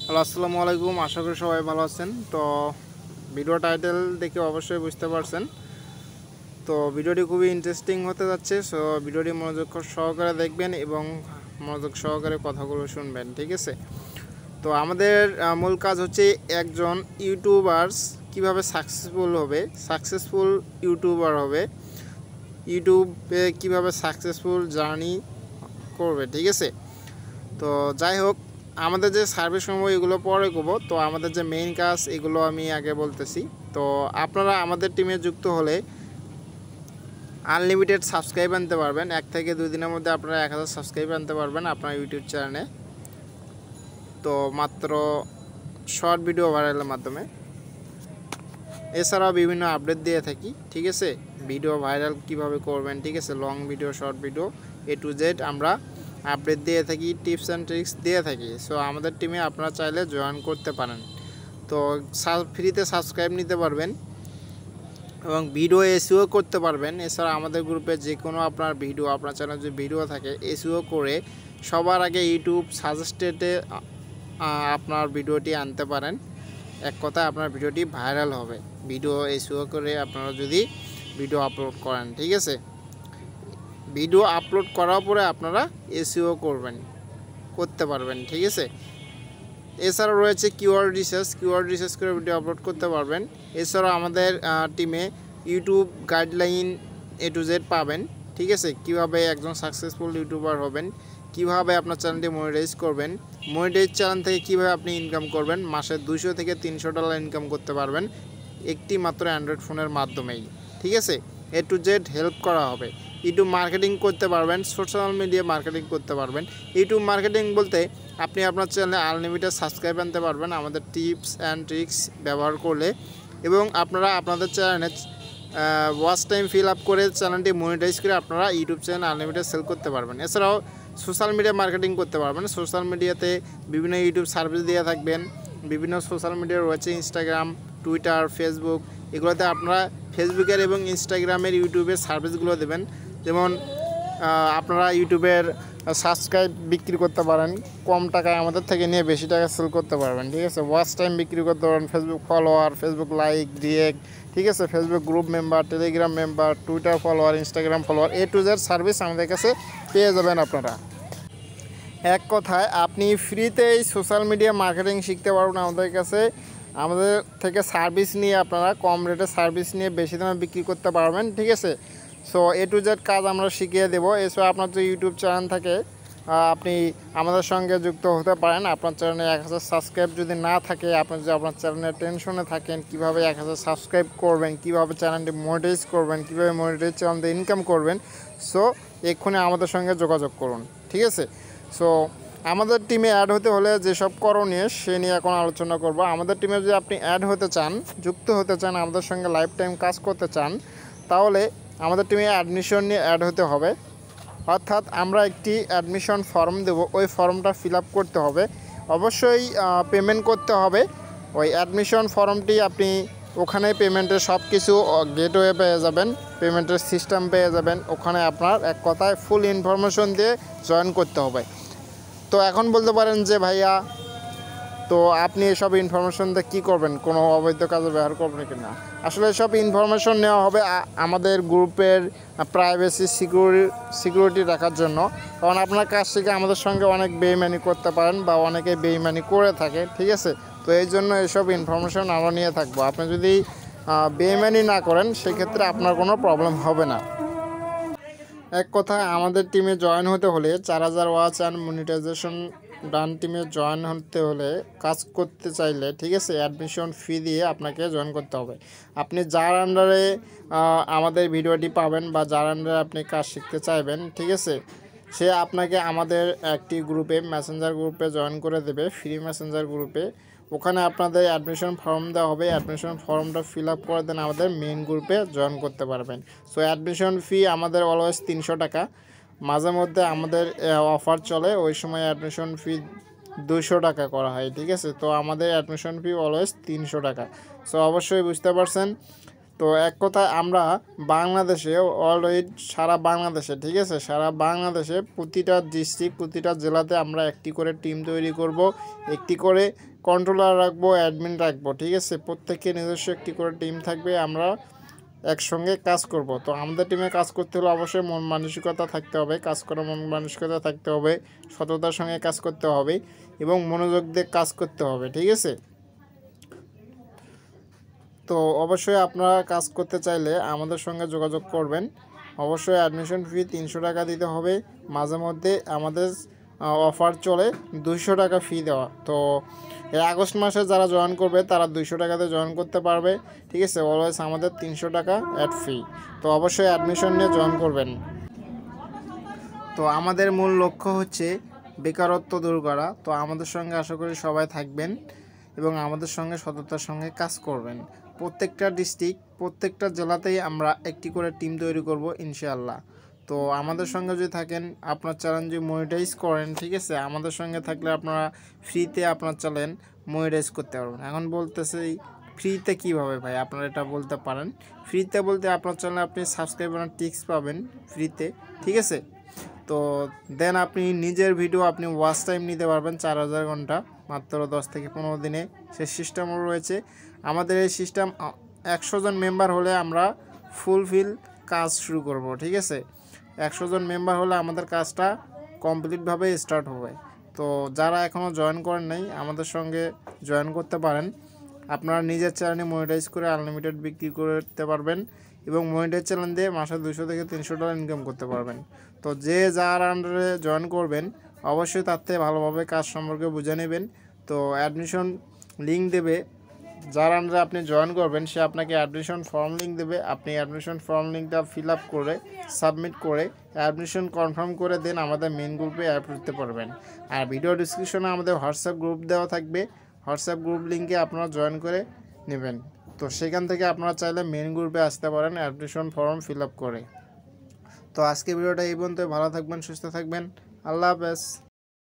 Hello, আসসালামু আলাইকুম। আশা করি সবাই ভালো আছেন। তো ভিডিও টাইটেল দেখে অবশ্যই বুঝতে পারছেন। তো ভিডিওটি খুবই ইন্টারেস্টিং হতে যাচ্ছে। সো ভিডিওটি মনোযোগ সহকারে দেখবেন এবং মনোযোগ সহকারে কথাগুলো শুনবেন, ঠিক আছে? তো আমাদের মূল কাজ হচ্ছে একজন ইউটিউবার্স কিভাবে সাকসেসফুল ইউটিউবার হবে, ইউটিউবে কিভাবে সাকসেসফুল জার্নি করবে, ঠিক আছে? তো যাই হোক, আমাদের যে সার্ভিস সমূহ এগুলো পরে করব। তো আমাদের যে মেইন কাজ এগুলো আমি আগে বলতেছি। তো আপনারা আমাদের টিমে যুক্ত হলে আনলিমিটেড সাবস্ক্রাইব আনতে পারবেন। 1 থেকে 2 দিনের মধ্যে আপনারা 1000 সাবস্ক্রাইব আনতে পারবেন আপনার ইউটিউব চ্যানেলে। তো মাত্র শর্ট ভিডিও ভাইরালের মাধ্যমে। এছাড়াও বিভিন্ন আপডেট দিয়ে থাকি, ঠিক আছে? ভিডিও ভাইরাল কিভাবে করবেন, ঠিক আছে? Long video, short video, A to Z আমরা আপডেট দিয়ে থাকি, টিপস অ্যান্ড ট্রিক্স দিয়ে থাকি। সো আমাদের টিমে আপনারা চাইলে জয়েন করতে পারেন। তো ফ্রিতে সাবস্ক্রাইব নিতে পারবেন এবং ভিডিও এসইও করতে পারবেন। এছাড়া আমাদের গ্রুপে যে কোনো আপনার চ্যানেলে যে ভিডিও থাকে এসইও করে সবার আগে ইউটিউব সাজেস্টেডে আপনার ভিডিওটি আনতে পারেন। এক কথায় আপনার ভিডিওটি ভাইরাল হবে ভিডিও এসইও করে আপনারা যদি ভিডিও আপলোড করেন, ঠিক আছে? ভিডিও আপলোড করার পরে আপনারা এসইও করতে পারবেন, ঠিক আছে? এছাড়াও রয়েছে কিওয়ার্ড রিসার্চ করে ভিডিও আপলোড করতে পারবেন। এছাড়াও আমাদের টিমে YouTube guideline A to Z পাবেন, ঠিক আছে? কিভাবে একজন সাকসেসফুল ইউটিউবার হবেন, কিভাবে আপনার চ্যানেলটি মনিটাইজ করবেন, মনিটাইজ চ্যানেল থেকে কিভাবে আপনি ইনকাম করবেন, মাসে $200 থেকে $300 ইনকাম করতে পারবেন একটি মাত্র অ্যান্ড্রয়েড ফোনের মাধ্যমেই, ঠিক আছে? A to Z হেল্প করা হবে। ইউটিউব মার্কেটিং করতে পারবেন, সোশ্যাল মিডিয়া মার্কেটিং করতে পারবেন। ইউটিউব মার্কেটিং বলতে আপনি আপনার চ্যানেলে আনলিমিটেড সাবস্ক্রাইব আনতে পারবেন আমাদের টিপস অ্যান্ড ট্রিক্স ব্যবহার করলে, এবং আপনারা আপনাদের চ্যানেলে ওয়াচ টাইম ফিল আপ করে চ্যানেলটি মনিটাইজ করে আপনারা ইউটিউব চ্যানেল আনলিমিটেড সেল করতে পারবেন। এছাড়াও সোশ্যাল মিডিয়া মার্কেটিং করতে পারবেন। সোশ্যাল মিডিয়াতে বিভিন্ন ইউটিউব সার্ভিস দিয়ে থাকবেন। বিভিন্ন সোশ্যাল মিডিয়া রয়েছে, ইনস্টাগ্রাম, টুইটার, ফেসবুক। এগুলোতে আপনারা ফেসবুকের এবং ইনস্টাগ্রামের ইউটিউবের সার্ভিসগুলো দেবেন। যেমন আপনারা ইউটিউবের সাবস্ক্রাইব বিক্রি করতে পারেন, কম টাকায় আমাদের থেকে নিয়ে বেশি টাকা সেল করতে পারবেন, ঠিক আছে? ওয়াচ টাইম বিক্রি করতে পারেন, Facebook follower, Facebook like, react, ঠিক আছে? Facebook group member, Telegram member, Twitter follower, Instagram follower, A to Z service আমাদের কাছে পেয়ে যাবেন আপনারা। এক কথায় আপনি ফ্রিতে এই সোশ্যাল মিডিয়া মার্কেটিং শিখতে পারবেন আমাদের থেকে সার্ভিস নিয়ে। আপনারা কম রেটে সার্ভিস নিয়ে বেশি দামে বিক্রি করতে পারবেন, ঠিক আছে? সো A to Z কাজ আমরা শিখিয়ে দেবো। এছাড়া আপনার যে ইউটিউব চ্যানেল থাকে আপনি আমাদের সঙ্গে যুক্ত হতে পারেন। আপনার চ্যানেলে 1000 সাবস্ক্রাইব যদি না থাকে, আপনি যদি আপনার চ্যানেলে টেনশনে থাকেন কীভাবে 1000 সাবস্ক্রাইব করবেন, কীভাবে চ্যানেলটি মনিটাইজ করবেন, কীভাবে মনিটাইজ চ্যানেল দিয়ে ইনকাম করবেন, সো এক্ষুনি আমাদের সঙ্গে যোগাযোগ করুন, ঠিক আছে? সো আমাদের টিমে অ্যাড হতে হলে যেসব করণীয় সে নিয়ে এখন আলোচনা করব। আমাদের টিমে যদি আপনি অ্যাড হতে চান, যুক্ত হতে চান, আমাদের সঙ্গে লাইফ টাইম কাজ করতে চান, তাহলে আমাদের টিমে অ্যাডমিশন নিয়ে অ্যাড হতে হবে। অর্থাৎ আমরা একটি অ্যাডমিশন ফর্ম দেব, ওই ফর্মটা ফিল আপ করতে হবে। অবশ্যই পেমেন্ট করতে হবে। ওই অ্যাডমিশন ফর্মটি আপনি ওখানে পেমেন্টের সব কিছু গেটওয়ে পেয়ে যাবেন, পেমেন্টের সিস্টেম পেয়ে যাবেন। ওখানে আপনার এক কথায় ফুল ইনফরমেশন দিয়ে জয়েন করতে হবে। তো এখন বলতে পারেন যে ভাইয়া, তো আপনি এসব ইনফরমেশন দিয়ে কী করবেন, কোনো অবৈধ কাজে ব্যবহার করবেন কি না? আসলে এসব ইনফরমেশন নেওয়া হবে আমাদের গ্রুপের প্রাইভেসি সিকিউরিটি রাখার জন্য। কারণ আপনার কাজ থেকে আমাদের সঙ্গে অনেক বেইমানি করতে পারেন বা অনেকে বেইমানি করে থাকে, ঠিক আছে? তো এই জন্য এসব ইনফরমেশন আমরা নিয়ে থাকবো। আপনি যদি বেইমানি না করেন সেক্ষেত্রে আপনার কোনো প্রবলেম হবে না। এক কথায় আমাদের টিমে জয়েন হতে হলে 4000 ওয়াচ অ্যান্ড মনিটাইজেশন ডান টিমে জয়েন হতে হলে, কাজ করতে চাইলে, ঠিক আছে, অ্যাডমিশন ফি দিয়ে আপনাকে জয়েন করতে হবে। আপনি যার আন্ডারে আমাদের ভিডিওটি পাবেন বা যার আন্ডারে আপনি কাজ শিখতে চাইবেন, ঠিক আছে, সে আপনাকে আমাদের একটি গ্রুপে, মেসেঞ্জার গ্রুপে জয়েন করে দেবে, ফ্রি মেসেঞ্জার গ্রুপে। ওখানে আপনাদের অ্যাডমিশন ফর্ম দেওয়া হবে। অ্যাডমিশন ফর্মটা ফিল আপ করে দেন আমাদের মেইন গ্রুপে জয়েন করতে পারবেন। সো অ্যাডমিশন ফি আমাদের অলওয়েজ 300 টাকা। মাঝে মধ্যে আমাদের অফার চলে, ওই সময় অ্যাডমিশন ফি 200 টাকা করা হয়, ঠিক আছে? তো আমাদের অ্যাডমিশন ফি অলওয়েজ 300 টাকা। সো অবশ্যই বুঝতে পারছেন। তো এক কথায় আমরা বাংলাদেশে অলরেডি সারা বাংলাদেশে, ঠিক আছে, সারা বাংলাদেশে প্রতিটা ডিস্ট্রিক্ট প্রতিটা জেলাতে আমরা একটি করে টিম তৈরি করব, একটি করে কন্ট্রোলার রাখবো, অ্যাডমিন রাখবো, ঠিক আছে। প্রত্যেকের নিজস্ব একটি করে টিম থাকবে, আমরা একসঙ্গে কাজ করব। তো আমাদের টিমে কাজ করতে হলে অবশ্যই মন মানসিকতা থাকতে হবে, কাজ করার মন মানসিকতা থাকতে হবে, সততার সঙ্গে কাজ করতে হবে এবং মনোযোগ দিয়ে কাজ করতে হবে, ঠিক আছে। তো অবশ্যই আপনারা কাজ করতে চাইলে আমাদের সঙ্গে যোগাযোগ করবেন। অবশ্যই অ্যাডমিশন ফি 300 টাকা দিতে হবে। মাঝে মধ্যে আমাদের অফার চলে 200 টাকা ফি দেওয়া। তো এই আগস্ট মাসে যারা জয়েন করবে তারা 200 টাকাতে জয়েন করতে পারবে, ঠিক আছে। অলওয়েজ আমাদের 300 টাকা অ্যাড ফি। তো অবশ্যই অ্যাডমিশন নিয়ে জয়েন করবেন। তো আমাদের মূল লক্ষ্য হচ্ছে বেকারত্ব দূর করা। তো আমাদের সঙ্গে আশা করি সবাই থাকবেন এবং আমাদের সঙ্গে সততার সঙ্গে কাজ করবেন। প্রত্যেকটা ডিস্ট্রিক্ট প্রত্যেকটা জেলাতেই আমরা একটি করে টিম তৈরি করব ইনশাআল্লাহ। তো আমাদের সঙ্গে যদি থাকেন, আপনার চ্যানেল যদি মনিটাইজ করেন, ঠিক আছে, আমাদের সঙ্গে থাকলে আপনারা ফ্রিতে আপনার চ্যানেল মনিটাইজ করতে পারবেন। এখন বলতেছি ফ্রিতে কীভাবে ভাই, আপনারা এটা বলতে পারেন। ফ্রিতে বলতে আপনার চ্যানেলে আপনি সাবস্ক্রাইবার টিক্স পাবেন ফ্রিতে, ঠিক আছে। তো দেন আপনি নিজের ভিডিও আপনি ওয়াচ টাইম নিতে পারবেন 4000 ঘন্টা মাত্র 10 থেকে 15 দিনে। সে সিস্টেমও রয়েছে। আমাদের এই সিস্টেম 100 জন মেম্বার হলে আমরা ফুলফিল কাজ শুরু করব, ঠিক আছে। 100 জন মেম্বার হলে আমাদের কাজটা কমপ্লিটভাবে স্টার্ট হবে। তো যারা এখনও জয়েন করেন নাই আমাদের সঙ্গে জয়েন করতে পারেন। আপনারা নিজের চ্যানেলে মনিটাইজ করে আনলিমিটেড বিক্রি করতে পারবেন এবং মনিটাইজ চ্যানেল দিয়ে মাসে 200 থেকে 300 ডলার ইনকাম করতে পারবেন। তো যে যার আন্ডারে জয়েন করবেন অবশ্যই তার থেকে ভালোভাবে কাজ সম্পর্কে বুঝে নেবেন। তো অ্যাডমিশন লিঙ্ক দেবে, যার আন্ডারে আপনি জয়েন করবেন সে আপনাকে অ্যাডমিশন ফর্ম লিঙ্ক দেবে। আপনি অ্যাডমিশন ফর্ম লিঙ্কটা ফিল আপ করে সাবমিট করে অ্যাডমিশন কনফার্ম করে দেন আমাদের মেন গ্রুপে অ্যাড করতে পারবেন। আর ভিডিও ডিসক্রিপশনে আমাদের হোয়াটসঅ্যাপ গ্রুপ দেওয়া থাকবে, হোয়াটসঅ্যাপ গ্রুপ লিঙ্কে আপনারা জয়েন করে নেবেন। তো সেখান থেকে আপনারা চাইলে মেন গ্রুপে আসতে পারেন অ্যাডমিশন ফর্ম ফিল আপ করে। তো আজকে ভিডিওটা এই পর্যন্ত। ভালো থাকবেন, সুস্থ থাকবেন, আল্লাহ হাফেজ।